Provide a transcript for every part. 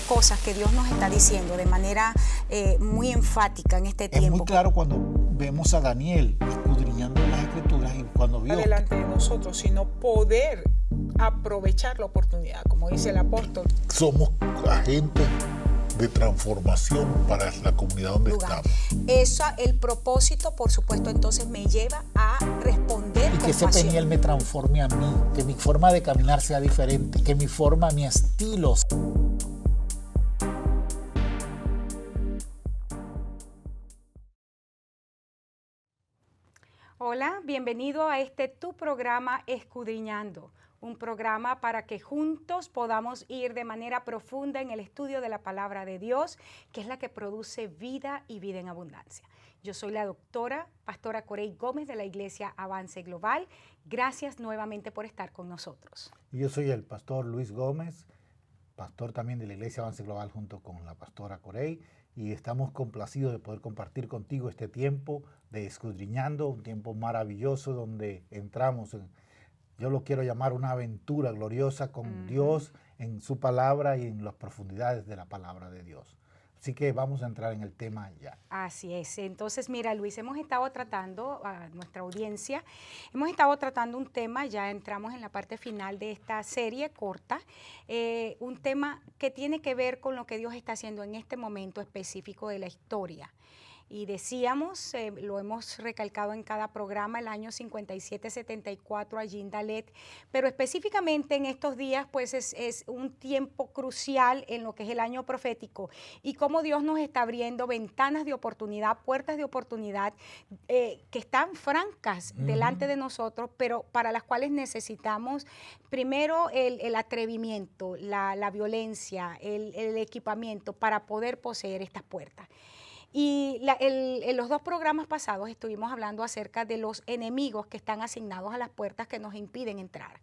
cosas que Dios nos está diciendo de manera muy enfática en este tiempo. Es muy claro cuando vemos a Daniel escudriñando las Escrituras y cuando vio delante de nosotros, sino poder aprovechar la oportunidad, como dice el apóstol. Somos agentes de transformación para la comunidad donde estamos. Eso, el propósito, por supuesto, entonces me lleva a responder y que ese Peniel me transforme a mí, que mi forma de caminar sea diferente, que mi forma, mi estilo. Hola, bienvenido a tu programa Escudriñando, un programa para que juntos podamos ir de manera profunda en el estudio de la palabra de Dios, que es la que produce vida y vida en abundancia. Yo soy la pastora Corey Gómez de la Iglesia Avance Global. Gracias nuevamente por estar con nosotros. Y yo soy el pastor Luis Gómez, pastor también de la Iglesia Avance Global junto con la pastora Corey, y estamos complacidos de poder compartir contigo este tiempo de Escudriñando, un tiempo maravilloso donde entramos en, yo lo quiero llamar una aventura gloriosa con Dios en su palabra y en las profundidades de la palabra de Dios. Así que vamos a entrar en el tema ya. Así es. Entonces, mira, Luis, hemos estado tratando a nuestra audiencia, hemos estado tratando un tema, ya entramos en la parte final de esta serie corta, un tema que tiene que ver con lo que Dios está haciendo en este momento específico de la historia. Y decíamos, lo hemos recalcado en cada programa, el año 57-74 allí en Dalet, pero específicamente en estos días pues es un tiempo crucial en lo que es el año profético y cómo Dios nos está abriendo ventanas de oportunidad, puertas de oportunidad que están francas delante de nosotros, pero para las cuales necesitamos primero el atrevimiento, la violencia, el equipamiento para poder poseer estas puertas. Y en los dos programas pasados estuvimos hablando acerca de los enemigos que están asignados a las puertas que nos impiden entrar.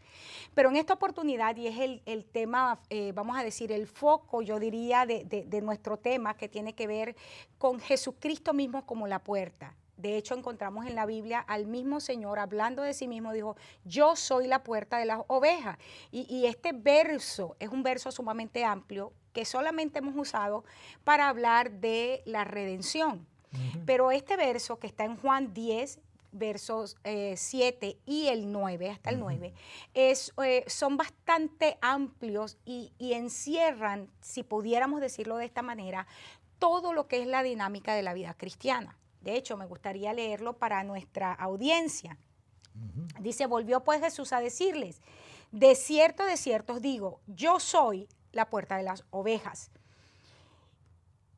Pero en esta oportunidad, y es el tema, vamos a decir, el foco, yo diría, de nuestro tema, que tiene que ver con Jesucristo mismo como la puerta. De hecho, encontramos en la Biblia al mismo Señor hablando de sí mismo, dijo, yo soy la puerta de las ovejas. Y este verso es un verso sumamente amplio que solamente hemos usado para hablar de la redención. Pero este verso que está en Juan 10, versos 7 y el 9, hasta el 9, son bastante amplios y encierran, si pudiéramos decirlo de esta manera, todo lo que es la dinámica de la vida cristiana. De hecho, me gustaría leerlo para nuestra audiencia. Dice, volvió pues Jesús a decirles, de cierto os digo, yo soy la puerta de las ovejas.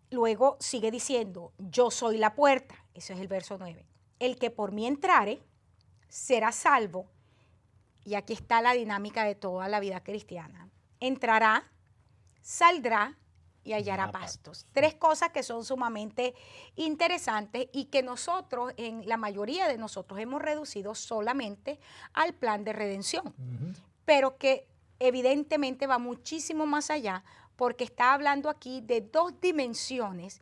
Luego sigue diciendo, yo soy la puerta, ese es el verso 9. El que por mí entrare será salvo, y aquí está la dinámica de toda la vida cristiana. Entrará, saldrá y hallará pastos. Tres cosas que son sumamente interesantes y que nosotros, la mayoría de nosotros, hemos reducido solamente al plan de redención, pero que evidentemente va muchísimo más allá porque está hablando aquí de dos dimensiones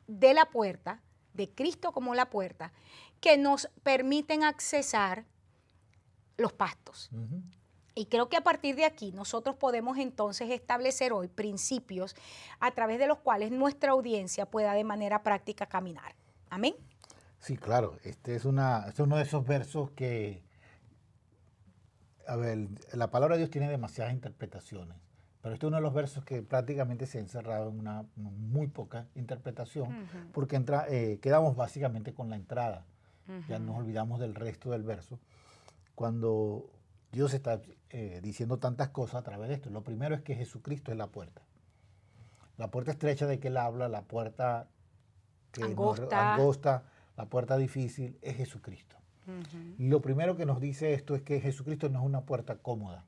de la puerta, de Cristo como la puerta, que nos permiten accesar los pastos. Y creo que a partir de aquí nosotros podemos entonces establecer hoy principios a través de los cuales nuestra audiencia pueda de manera práctica caminar. ¿Amén? Sí, claro. Este es uno de esos versos que, a ver, la palabra de Dios tiene demasiadas interpretaciones, pero este es uno de los versos que prácticamente se ha encerrado en una muy poca interpretación, porque quedamos básicamente con la entrada. Ya nos olvidamos del resto del verso. Cuando Dios está diciendo tantas cosas a través de esto. Lo primero es que Jesucristo es la puerta. La puerta estrecha de que Él habla, la puerta angosta, la puerta difícil, es Jesucristo. Y lo primero que nos dice esto es que Jesucristo no es una puerta cómoda,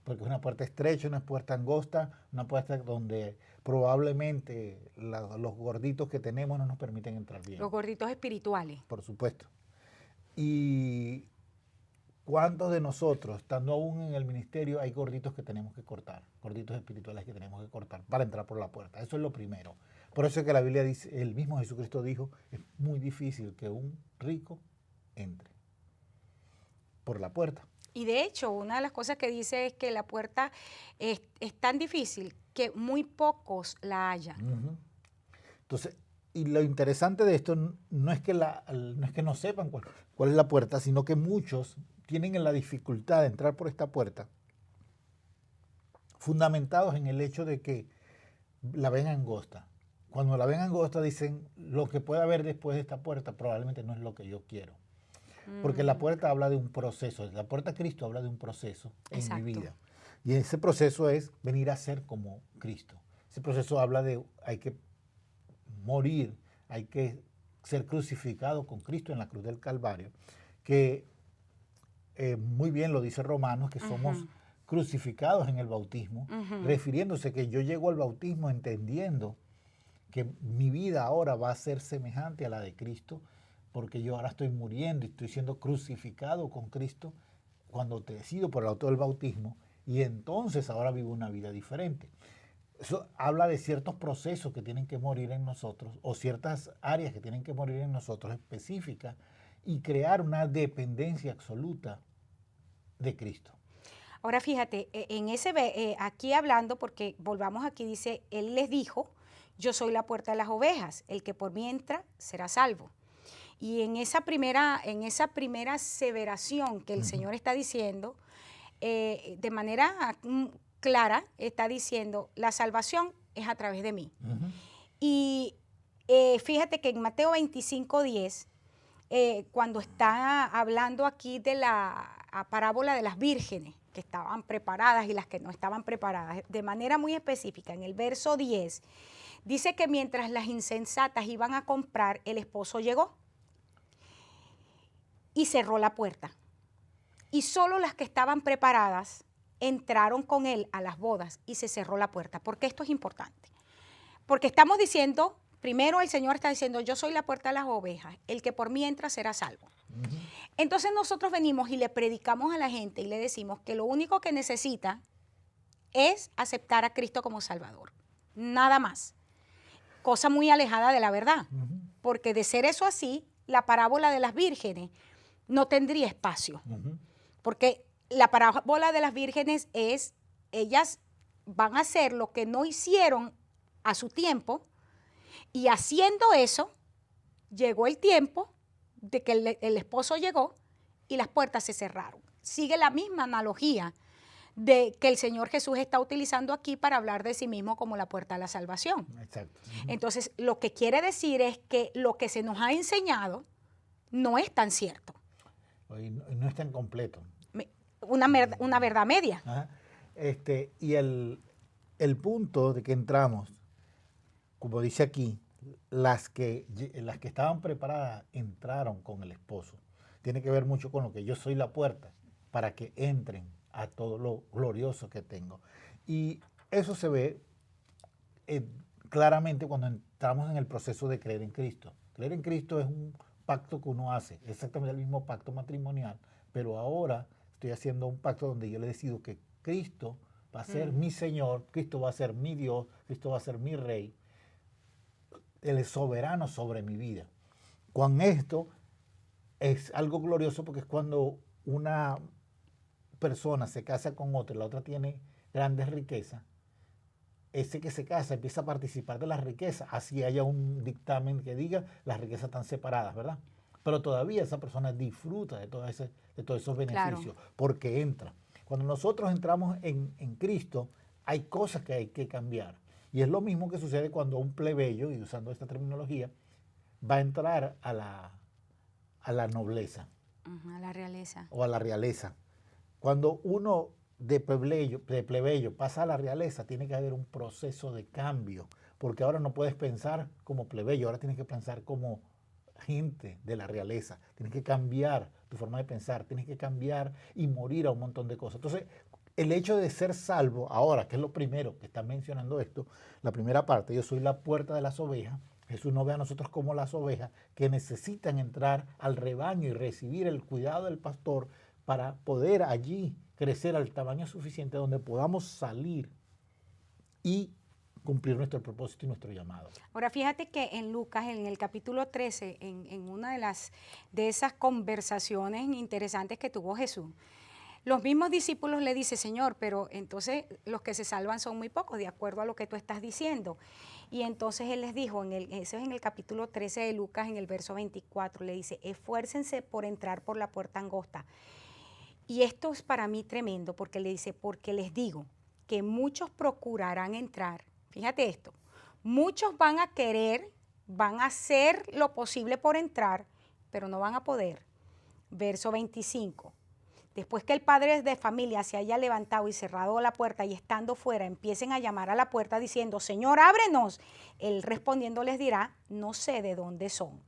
porque es una puerta estrecha, una puerta angosta, una puerta donde probablemente los gorditos que tenemos no nos permiten entrar bien. Los gorditos espirituales. Por supuesto. Y ¿cuántos de nosotros, estando aún en el ministerio, hay gorditos que tenemos que cortar? Gorditos espirituales que tenemos que cortar para entrar por la puerta. Eso es lo primero. Por eso es que la Biblia dice, el mismo Jesucristo dijo, es muy difícil que un rico entre por la puerta. Y de hecho, una de las cosas que dice es que la puerta es tan difícil que muy pocos la hallan. Entonces, y lo interesante de esto no es que no sepan cuál es la puerta, sino que muchos tienen la dificultad de entrar por esta puerta, fundamentados en el hecho de que la ven angosta. Cuando la ven angosta dicen, lo que pueda haber después de esta puerta probablemente no es lo que yo quiero. Porque la puerta habla de un proceso, la puerta a Cristo habla de un proceso en mi vida. Y ese proceso es venir a ser como Cristo. Ese proceso habla de hay que morir, hay que ser crucificado con Cristo en la cruz del Calvario, que muy bien lo dice Romanos, que somos crucificados en el bautismo, refiriéndose que yo llego al bautismo entendiendo que mi vida ahora va a ser semejante a la de Cristo, porque yo ahora estoy muriendo y estoy siendo crucificado con Cristo cuando te decido por el auto del bautismo, y entonces ahora vivo una vida diferente. Eso habla de ciertos procesos que tienen que morir en nosotros, o ciertas áreas que tienen que morir en nosotros específicas, y crear una dependencia absoluta de Cristo. Ahora fíjate, aquí hablando, porque volvamos aquí, dice, Él les dijo, yo soy la puerta de las ovejas, el que por mí entra será salvo. Y en esa primera aseveración que el Señor está diciendo, de manera clara, está diciendo, la salvación es a través de mí. Y fíjate que en Mateo 25:10, cuando está hablando aquí de la parábola de las vírgenes, que estaban preparadas y las que no estaban preparadas, de manera muy específica, en el verso 10, dice que mientras las insensatas iban a comprar, el esposo llegó y cerró la puerta. Y solo las que estaban preparadas entraron con él a las bodas y se cerró la puerta. ¿Por qué esto es importante? Porque estamos diciendo, primero el Señor está diciendo, yo soy la puerta de las ovejas, el que por mí entra será salvo. Entonces nosotros venimos y le predicamos a la gente y le decimos que lo único que necesita es aceptar a Cristo como Salvador. Nada más. Cosa muy alejada de la verdad. Porque de ser eso así, la parábola de las vírgenes no tendría espacio. Porque la parábola de las vírgenes es, ellas van a hacer lo que no hicieron a su tiempo, y haciendo eso, llegó el tiempo de que el esposo llegó y las puertas se cerraron. Sigue la misma analogía de que el Señor Jesús está utilizando aquí para hablar de sí mismo como la puerta a la salvación. Exacto. Entonces, lo que quiere decir es que lo que se nos ha enseñado no es tan cierto. Y no es tan completo. Una verdad media. Ajá. Y el punto de que entramos, como dice aquí, las que estaban preparadas entraron con el esposo. Tiene que ver mucho con lo que yo soy la puerta para que entren a todo lo glorioso que tengo. Y eso se ve claramente cuando entramos en el proceso de creer en Cristo. Creer en Cristo es un pacto que uno hace, exactamente el mismo pacto matrimonial, pero ahora estoy haciendo un pacto donde yo le decido que Cristo va a ser mi Señor, Cristo va a ser mi Dios, Cristo va a ser mi Rey. Él es soberano sobre mi vida. Con esto es algo glorioso porque es cuando una persona se casa con otra y la otra tiene grandes riquezas. Ese que se casa empieza a participar de las riquezas, así haya un dictamen que diga las riquezas están separadas, ¿verdad? Pero todavía esa persona disfruta de todos esos beneficios, claro, porque entra. Cuando nosotros entramos en Cristo, hay cosas que hay que cambiar. Y es lo mismo que sucede cuando un plebeyo, y usando esta terminología, va a entrar a la nobleza. A la realeza. O a la realeza. Cuando uno de plebeyo pasa a la realeza, tiene que haber un proceso de cambio, porque ahora no puedes pensar como plebeyo, ahora tienes que pensar como gente de la realeza. Tienes que cambiar tu forma de pensar, tienes que cambiar y morir a un montón de cosas. Entonces, el hecho de ser salvo, ahora, que es lo primero que está mencionando esto, la primera parte, yo soy la puerta de las ovejas. Jesús nos ve a nosotros como las ovejas que necesitan entrar al rebaño y recibir el cuidado del pastor para poder allí crecer al tamaño suficiente donde podamos salir y cumplir nuestro propósito y nuestro llamado. Ahora, fíjate que en Lucas, en el capítulo 13, en una de esas conversaciones interesantes que tuvo Jesús, Los mismos discípulos le dicen, Señor, pero entonces los que se salvan son muy pocos, de acuerdo a lo que tú estás diciendo. Y entonces Él les dijo, eso es en el capítulo 13 de Lucas, en el verso 24, le dice, esfuércense por entrar por la puerta angosta. Y esto es para mí tremendo, porque le dice, porque les digo que muchos procurarán entrar. Fíjate esto, muchos van a querer, van a hacer lo posible por entrar, pero no van a poder. Verso 25. Después que el padre de familia se haya levantado y cerrado la puerta y estando fuera empiecen a llamar a la puerta diciendo, Señor, ábrenos. Él respondiendo les dirá, no sé de dónde son.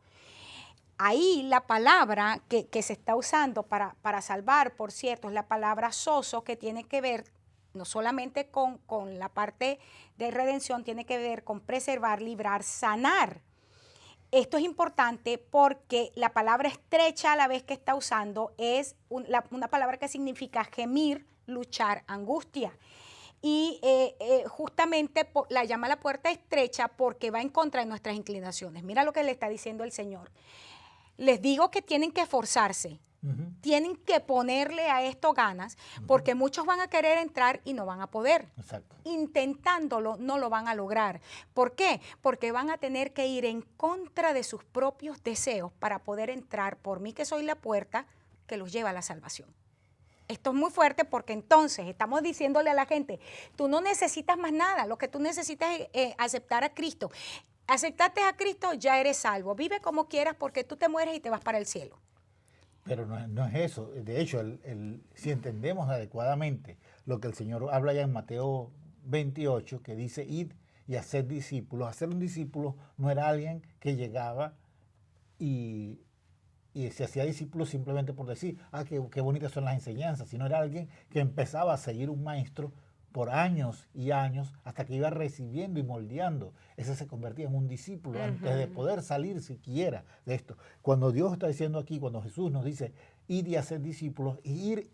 Ahí la palabra que se está usando para salvar, por cierto, es la palabra sozo, que tiene que ver no solamente con la parte de redención, tiene que ver con preservar, librar, sanar. Esto es importante porque la palabra estrecha a la vez que está usando es una palabra que significa gemir, luchar, angustia. Y justamente la llama la puerta estrecha porque va en contra de nuestras inclinaciones. Mira lo que le está diciendo el Señor. Les digo que tienen que esforzarse. Tienen que ponerle a esto ganas porque muchos van a querer entrar y no van a poder. Exacto. Intentándolo no lo van a lograr. ¿Por qué? Porque van a tener que ir en contra de sus propios deseos para poder entrar por mí que soy la puerta que los lleva a la salvación. Esto es muy fuerte porque entonces estamos diciéndole a la gente, tú no necesitas más nada, lo que tú necesitas es aceptar a Cristo. Aceptaste a Cristo, ya eres salvo. Vive como quieras porque tú te mueres y te vas para el cielo. Pero no es eso. De hecho, si entendemos adecuadamente lo que el Señor habla ya en Mateo 28, que dice, id y hacer discípulos. Hacer un discípulo no era alguien que llegaba y se hacía discípulo simplemente por decir, qué bonitas son las enseñanzas, sino era alguien que empezaba a seguir un maestro por años y años hasta que iba recibiendo y moldeando. Ese se convertía en un discípulo antes de poder salir siquiera de esto. Cuando Dios está diciendo aquí, cuando Jesús nos dice ir y hacer discípulos, ir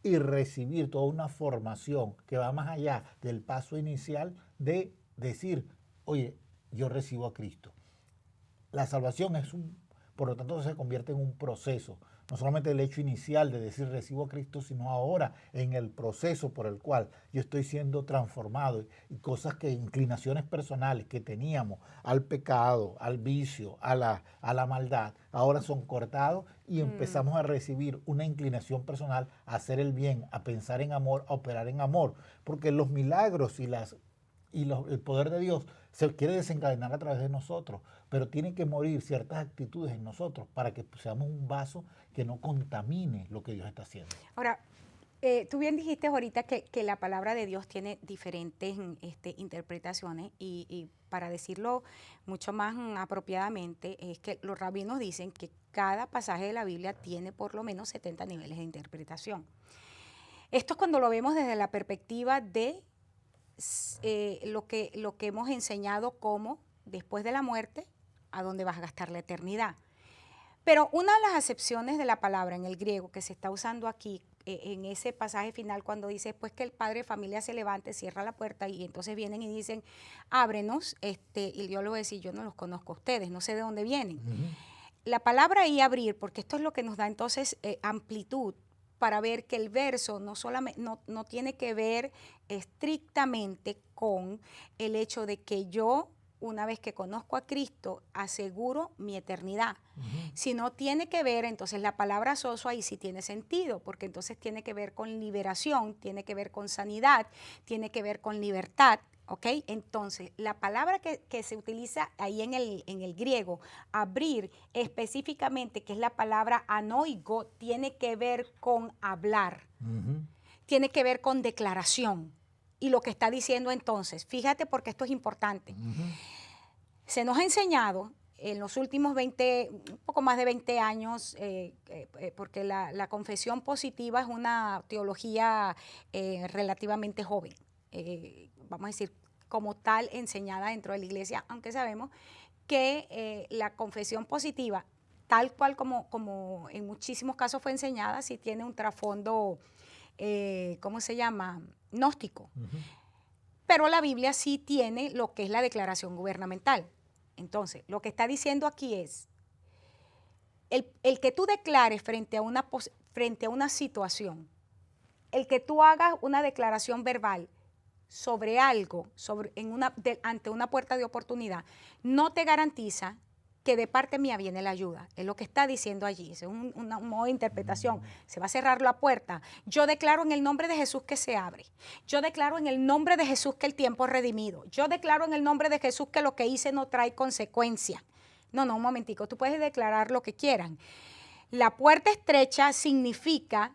y recibir toda una formación que va más allá del paso inicial de decir, oye, yo recibo a Cristo. La salvación por lo tanto se convierte en un proceso. No solamente el hecho inicial de decir recibo a Cristo, sino ahora en el proceso por el cual yo estoy siendo transformado y cosas inclinaciones personales que teníamos al pecado, al vicio, a la maldad, ahora son cortados y empezamos a recibir una inclinación personal a hacer el bien, a pensar en amor, a operar en amor, porque los milagros y el poder de Dios se quiere desencadenar a través de nosotros, pero tienen que morir ciertas actitudes en nosotros para que seamos un vaso que no contamine lo que Dios está haciendo. Ahora, tú bien dijiste ahorita que la palabra de Dios tiene diferentes interpretaciones y para decirlo mucho más apropiadamente es que los rabinos dicen que cada pasaje de la Biblia tiene por lo menos 70 niveles de interpretación. Esto es cuando lo vemos desde la perspectiva de lo que hemos enseñado como después de la muerte, a dónde vas a gastar la eternidad. Pero una de las acepciones de la palabra en el griego que se está usando aquí, en ese pasaje final, cuando dice después que el padre de familia se levante, cierra la puerta y entonces vienen y dicen, ábrenos, y yo le voy a decir, yo no los conozco a ustedes, no sé de dónde vienen. La palabra ahí abrir, porque esto es lo que nos da entonces amplitud, para ver que el verso no tiene que ver estrictamente con el hecho de que yo, una vez que conozco a Cristo, aseguro mi eternidad. Sino tiene que ver, entonces la palabra sozo ahí sí tiene sentido, porque entonces tiene que ver con liberación, tiene que ver con sanidad, tiene que ver con libertad. ¿Ok? Entonces, la palabra que se utiliza ahí en el griego, abrir específicamente, que es la palabra anoigo, tiene que ver con hablar, tiene que ver con declaración. Y lo que está diciendo entonces, fíjate porque esto es importante, se nos ha enseñado en los últimos un poco más de 20 años, porque la confesión positiva es una teología relativamente joven. Vamos a decir, como tal enseñada dentro de la iglesia, aunque sabemos que la confesión positiva, tal cual como en muchísimos casos fue enseñada, sí tiene un trasfondo, ¿cómo se llama? Gnóstico. Pero la Biblia sí tiene lo que es la declaración gubernamental. Entonces, lo que está diciendo aquí es, el que tú declares frente a una situación, el que tú hagas una declaración verbal sobre algo, ante una puerta de oportunidad, no te garantiza que de parte mía viene la ayuda. Es lo que está diciendo allí. Es un modo de interpretación. Se va a cerrar la puerta. Yo declaro en el nombre de Jesús que se abre. Yo declaro en el nombre de Jesús que el tiempo es redimido. Yo declaro en el nombre de Jesús que lo que hice no trae consecuencia. No, un momentico. Tú puedes declarar lo que quieran. La puerta estrecha significa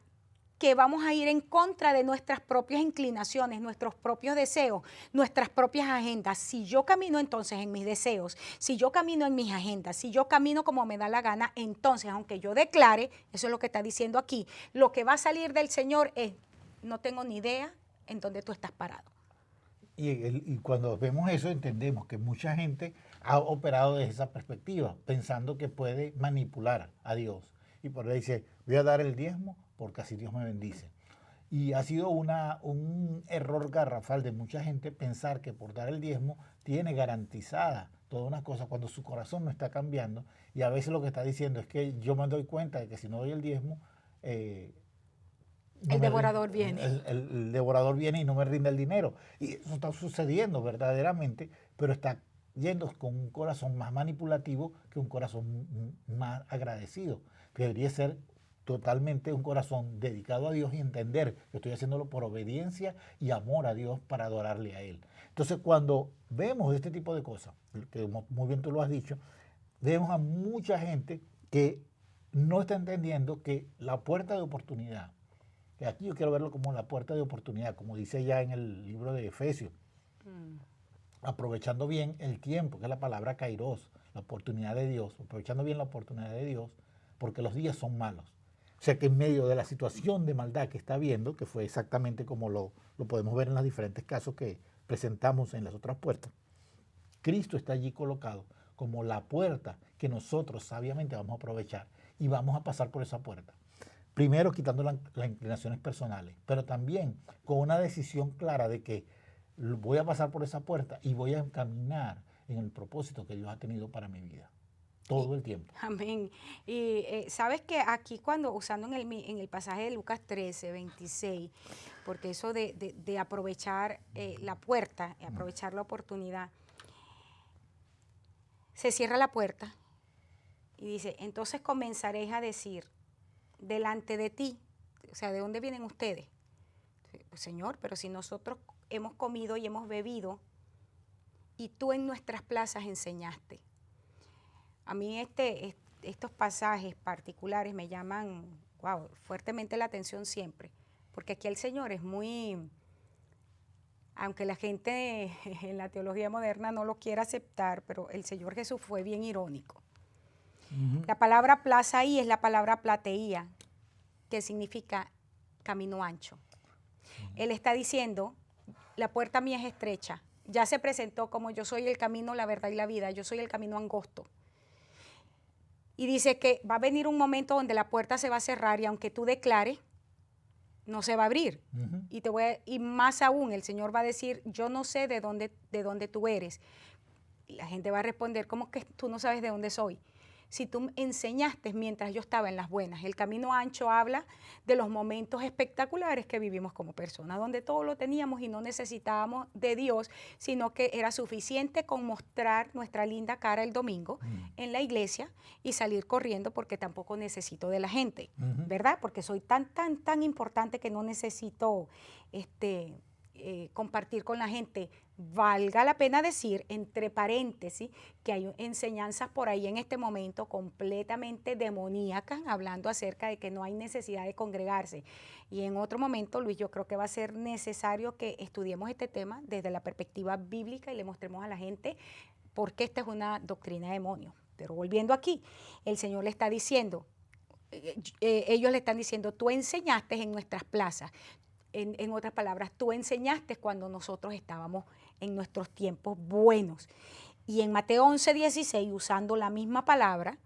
que vamos a ir en contra de nuestras propias inclinaciones, nuestros propios deseos, nuestras propias agendas. Si yo camino entonces en mis deseos, si yo camino en mis agendas, si yo camino como me da la gana, entonces, aunque yo declare, eso es lo que está diciendo aquí, lo que va a salir del Señor es, no tengo ni idea en dónde tú estás parado. Y cuando vemos eso, entendemos que mucha gente ha operado desde esa perspectiva, pensando que puede manipular a Dios. Y por ahí dice, voy a dar el diezmo porque así Dios me bendice. Y ha sido un error garrafal de mucha gente pensar que por dar el diezmo tiene garantizada toda una cosa cuando su corazón no está cambiando. Y a veces lo que está diciendo es que yo me doy cuenta de que si no doy el diezmo, el devorador viene. El devorador viene y no me rinde el dinero. Y eso está sucediendo verdaderamente, pero está yendo con un corazón más manipulativo que un corazón más agradecido, que debería ser totalmente un corazón dedicado a Dios y entender que estoy haciéndolo por obediencia y amor a Dios para adorarle a Él. Entonces, cuando vemos este tipo de cosas, que muy bien tú lo has dicho, vemos a mucha gente que no está entendiendo que la puerta de oportunidad, que aquí yo quiero verlo como la puerta de oportunidad, como dice ya en el libro de Efesios, aprovechando bien el tiempo, que es la palabra kairos, la oportunidad de Dios, aprovechando bien la oportunidad de Dios, porque los días son malos. O sea que en medio de la situación de maldad que está habiendo, que fue exactamente como lo podemos ver en los diferentes casos que presentamos en las otras puertas, Cristo está allí colocado como la puerta que nosotros sabiamente vamos a aprovechar y vamos a pasar por esa puerta. Primero quitando las inclinaciones personales, pero también con una decisión clara de que voy a pasar por esa puerta y voy a caminar en el propósito que Dios ha tenido para mi vida. Todo el tiempo. Amén. Y sabes que aquí cuando, usando en el pasaje de Lucas 13, 26, porque eso de aprovechar la puerta, aprovechar la oportunidad, se cierra la puerta y dice, entonces comenzaréis a decir, delante de ti, o sea, ¿de dónde vienen ustedes? Pues, Señor, pero si nosotros hemos comido y hemos bebido y tú en nuestras plazas enseñaste. A mí estos pasajes particulares me llaman fuertemente la atención siempre, porque aquí el Señor es muy, aunque la gente en la teología moderna no lo quiera aceptar, pero el Señor Jesús fue bien irónico. La palabra plaza ahí es la palabra plateía, que significa camino ancho. Él está diciendo, la puerta mía es estrecha, ya se presentó como yo soy el camino, la verdad y la vida, yo soy el camino angosto. Y dice que va a venir un momento donde la puerta se va a cerrar y aunque tú declares, no se va a abrir. Y más aún, el Señor va a decir, yo no sé de dónde tú eres. Y la gente va a responder, ¿cómo que tú no sabes de dónde soy? Si tú enseñaste mientras yo estaba en las buenas. El camino ancho habla de los momentos espectaculares que vivimos como personas, donde todo lo teníamos y no necesitábamos de Dios, sino que era suficiente con mostrar nuestra linda cara el domingo en la iglesia y salir corriendo porque tampoco necesito de la gente, ¿verdad? Porque soy tan importante que no necesito compartir con la gente. Valga la pena decir, entre paréntesis, que hay enseñanzas por ahí en este momento completamente demoníacas, hablando acerca de que no hay necesidad de congregarse. Y en otro momento, Luis, yo creo que va a ser necesario que estudiemos este tema desde la perspectiva bíblica y le mostremos a la gente por qué esta es una doctrina de demonios. Pero volviendo aquí, el Señor le está diciendo, ellos le están diciendo, tú enseñaste en nuestras plazas. En otras palabras, tú enseñaste cuando nosotros estábamos en nuestros tiempos buenos. Y en Mateo 11:16, usando la misma palabra,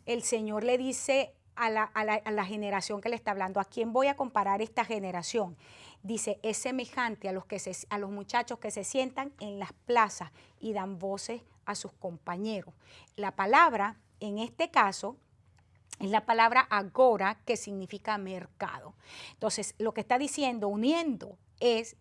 el Señor le dice a la generación que le está hablando, ¿a quién voy a comparar esta generación? Dice, es semejante a los muchachos que se sientan en las plazas y dan voces a sus compañeros. La palabra, en este caso, Es la palabra agora, que significa mercado. Entonces, lo que está diciendo, uniendo, es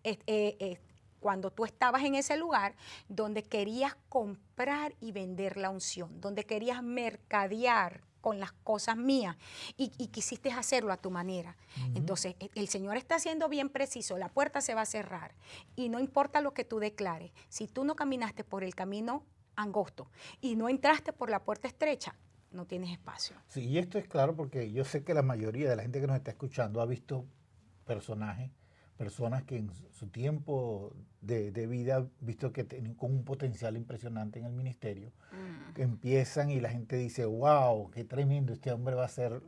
cuando tú estabas en ese lugar donde querías comprar y vender la unción, donde querías mercadear con las cosas mías y quisiste hacerlo a tu manera. Entonces, el Señor está siendo bien preciso, la puerta se va a cerrar y no importa lo que tú declares, si tú no caminaste por el camino angosto y no entraste por la puerta estrecha, no tienes espacio. Sí, y esto es claro porque yo sé que la mayoría de la gente que nos está escuchando ha visto personas que en su tiempo de vida han visto que tienen con un potencial impresionante en el ministerio, que empiezan y la gente dice, wow, qué tremendo, este hombre va a ser,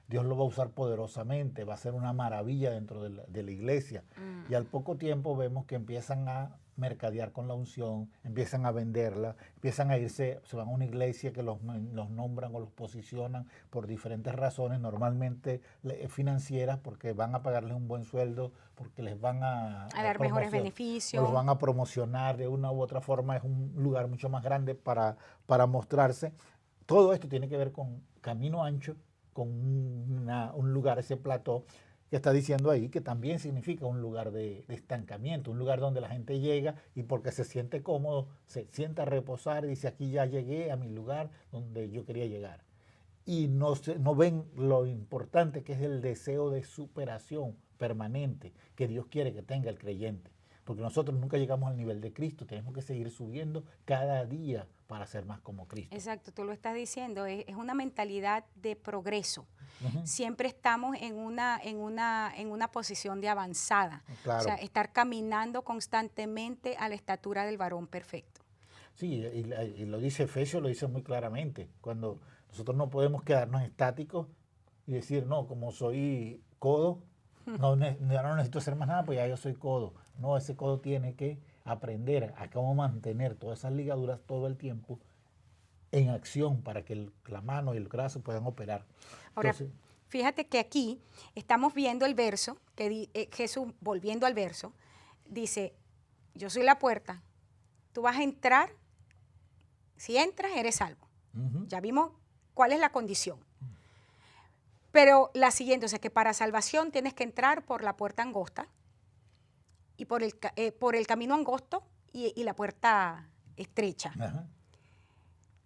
Dios lo va a usar poderosamente, va a ser una maravilla dentro de la iglesia. Y al poco tiempo vemos que empiezan a mercadear con la unción, empiezan a venderla, empiezan a irse, se van a una iglesia que los nombran o los posicionan por diferentes razones, normalmente financieras, porque van a pagarles un buen sueldo, porque les van a dar mejores beneficios. Los van a promocionar de una u otra forma, es un lugar mucho más grande para mostrarse. Todo esto tiene que ver con camino ancho, con un lugar, ese plató, que está diciendo ahí que también significa un lugar de estancamiento, un lugar donde la gente llega y porque se siente cómodo, se sienta a reposar y dice, aquí ya llegué a mi lugar donde yo quería llegar. Y no ven lo importante que es el deseo de superación permanente que Dios quiere que tenga el creyente. Porque nosotros nunca llegamos al nivel de Cristo, tenemos que seguir subiendo cada día para ser más como Cristo. Exacto, tú lo estás diciendo, es una mentalidad de progreso. Siempre estamos en una posición de avanzada. Claro. O sea, estar caminando constantemente a la estatura del varón perfecto. Sí, y lo dice Efesios, lo dice muy claramente. Cuando nosotros no podemos quedarnos estáticos y decir, no, como soy codo, no necesito hacer más nada, pues ya yo soy codo. No, ese codo tiene que aprender a cómo mantener todas esas ligaduras todo el tiempo en acción para que la mano y el brazo puedan operar. Ahora, Entonces, fíjate que aquí estamos viendo el verso, que Jesús, volviendo al verso, dice, yo soy la puerta, tú vas a entrar, si entras eres salvo. Ya vimos cuál es la condición. Pero la siguiente, o sea que para salvación tienes que entrar por la puerta angosta y por el camino angosto y la puerta estrecha. ajá.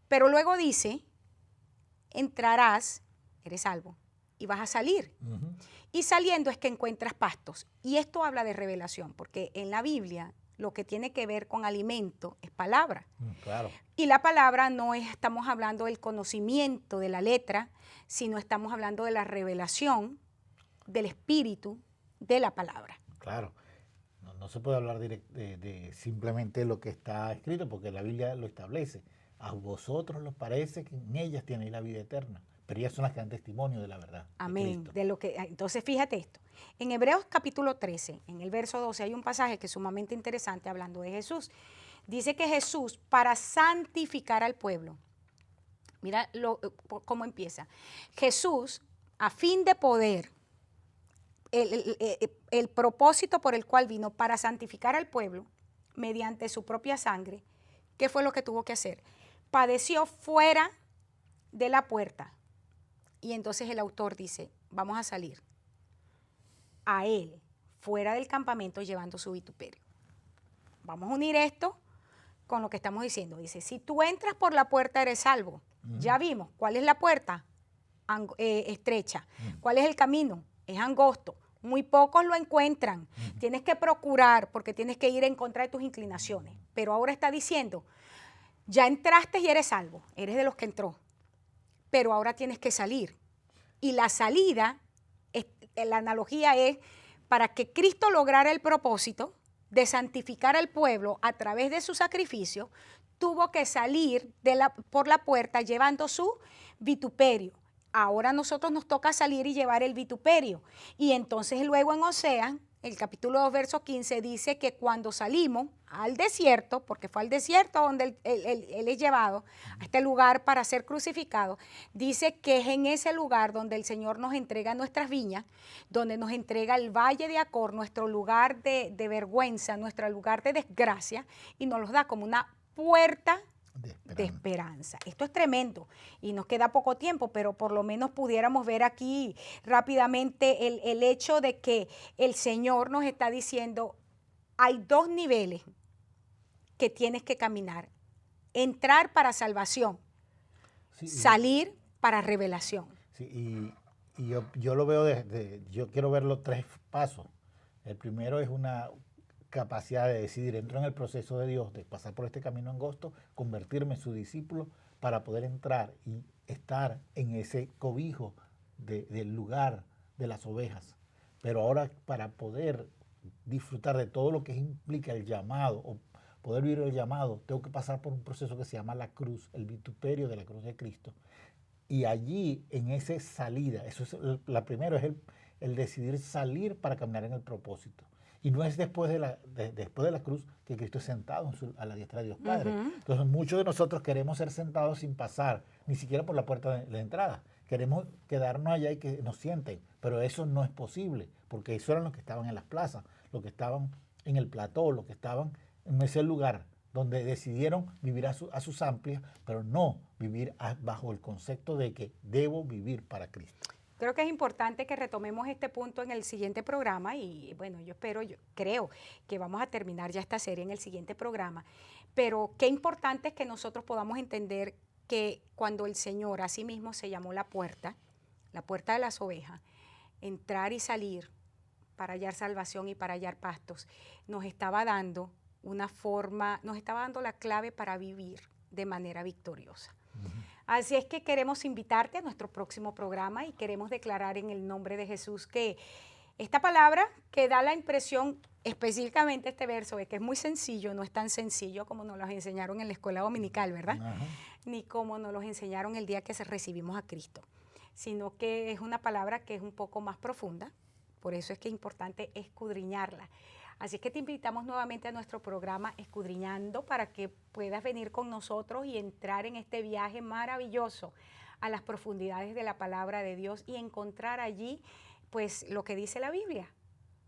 Pero luego dice, entrarás, eres salvo, y vas a salir. Y saliendo es que encuentras pastos. Y esto habla de revelación, porque en la Biblia lo que tiene que ver con alimento es palabra. Claro. Y la palabra no estamos hablando del conocimiento de la letra, sino estamos hablando de la revelación del espíritu de la palabra. Claro. No se puede hablar de simplemente lo que está escrito, porque la Biblia lo establece. A vosotros les parece que en ellas tienen la vida eterna, pero ellas son las que dan testimonio de la verdad. Amén. Entonces, fíjate esto. En Hebreos capítulo 13, en el verso 12, hay un pasaje que es sumamente interesante hablando de Jesús. Dice que Jesús, para santificar al pueblo, mira cómo empieza. Jesús, a fin de poder, el propósito por el cual vino para santificar al pueblo, mediante su propia sangre, ¿qué fue lo que tuvo que hacer? Padeció fuera de la puerta. Y entonces el autor dice, vamos a salir a él, fuera del campamento, llevando su vituperio. Vamos a unir esto con lo que estamos diciendo. Dice, si tú entras por la puerta, eres salvo. Ya vimos, ¿cuál es la puerta? Estrecha. ¿Cuál es el camino? Es angosto. Muy pocos lo encuentran. Tienes que procurar porque tienes que ir en contra de tus inclinaciones. Pero ahora está diciendo, ya entraste y eres salvo. Eres de los que entró. Pero ahora tienes que salir. Y la salida, la analogía es para que Cristo lograra el propósito de santificar al pueblo a través de su sacrificio, tuvo que salir por la puerta llevando su vituperio. Ahora a nosotros nos toca salir y llevar el vituperio. Y entonces luego en Oseas, el capítulo 2, verso 15, dice que cuando salimos al desierto, porque fue al desierto donde él es llevado, a este lugar para ser crucificado, dice que es en ese lugar donde el Señor nos entrega nuestras viñas, donde nos entrega el valle de Acor, nuestro lugar de vergüenza, nuestro lugar de desgracia, y nos los da como una puerta de esperanza. Esto es tremendo y nos queda poco tiempo, pero por lo menos pudiéramos ver aquí rápidamente el hecho de que el Señor nos está diciendo, hay dos niveles que tienes que caminar. Entrar para salvación, sí, salir para revelación. Sí, y yo lo veo yo quiero ver los 3 pasos. El primero es una capacidad de decidir, entro en el proceso de Dios, de pasar por este camino angosto, convertirme en su discípulo para poder entrar y estar en ese cobijo del lugar de las ovejas. Pero ahora, para poder disfrutar de todo lo que implica el llamado o poder vivir el llamado, tengo que pasar por un proceso que se llama la cruz, el vituperio de la cruz de Cristo. Y allí, en esa salida, eso es la primera, es el decidir salir para caminar en el propósito. Y no es después de la cruz que Cristo es sentado a la diestra de Dios Padre. Entonces, muchos de nosotros queremos ser sentados sin pasar ni siquiera por la puerta de la entrada. Queremos quedarnos allá y que nos sienten, pero eso no es posible, porque eso eran los que estaban en las plazas, los que estaban en el plató, los que estaban en ese lugar donde decidieron vivir a sus amplias, pero no vivir bajo el concepto de que debo vivir para Cristo. Creo que es importante que retomemos este punto en el siguiente programa y bueno, yo creo que vamos a terminar ya esta serie en el siguiente programa, pero qué importante es que nosotros podamos entender que cuando el Señor a sí mismo se llamó la puerta de las ovejas, entrar y salir para hallar salvación y para hallar pastos, nos estaba dando la clave para vivir de manera victoriosa. Así es que queremos invitarte a nuestro próximo programa y queremos declarar en el nombre de Jesús que esta palabra que da la impresión, específicamente este verso, de que es muy sencillo, no es tan sencillo como nos lo enseñaron en la escuela dominical, ¿verdad? Ni como nos lo enseñaron el día que recibimos a Cristo, sino que es una palabra que es un poco más profunda, por eso es que es importante escudriñarla. Así que te invitamos nuevamente a nuestro programa Escudriñando para que puedas venir con nosotros y entrar en este viaje maravilloso a las profundidades de la palabra de Dios y encontrar allí pues lo que dice la Biblia,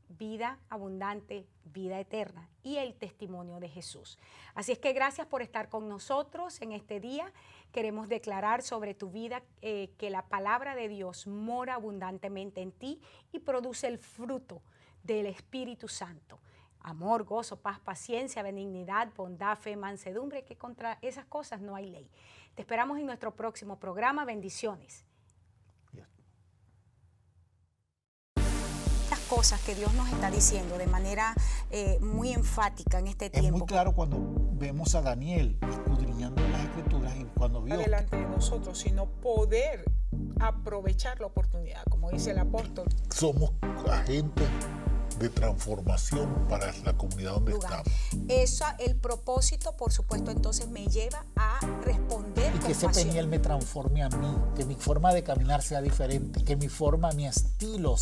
vida abundante, vida eterna y el testimonio de Jesús. Así es que gracias por estar con nosotros en este día. Queremos declarar sobre tu vida que la palabra de Dios mora abundantemente en ti y produce el fruto del Espíritu Santo. Amor, gozo, paz, paciencia, benignidad, bondad, fe, mansedumbre, que contra esas cosas no hay ley. Te esperamos en nuestro próximo programa. Bendiciones. Las cosas que Dios nos está diciendo de manera muy enfática en este tiempo. Es muy claro cuando vemos a Daniel escudriñando las Escrituras y cuando vio delante de nosotros, sino poder aprovechar la oportunidad, como dice el apóstol. Somos agentes de transformación para la comunidad donde estamos. Eso, el propósito, por supuesto, entonces me lleva a responder y que ese Peniel me transforme a mí, que mi forma de caminar sea diferente, que mi estilo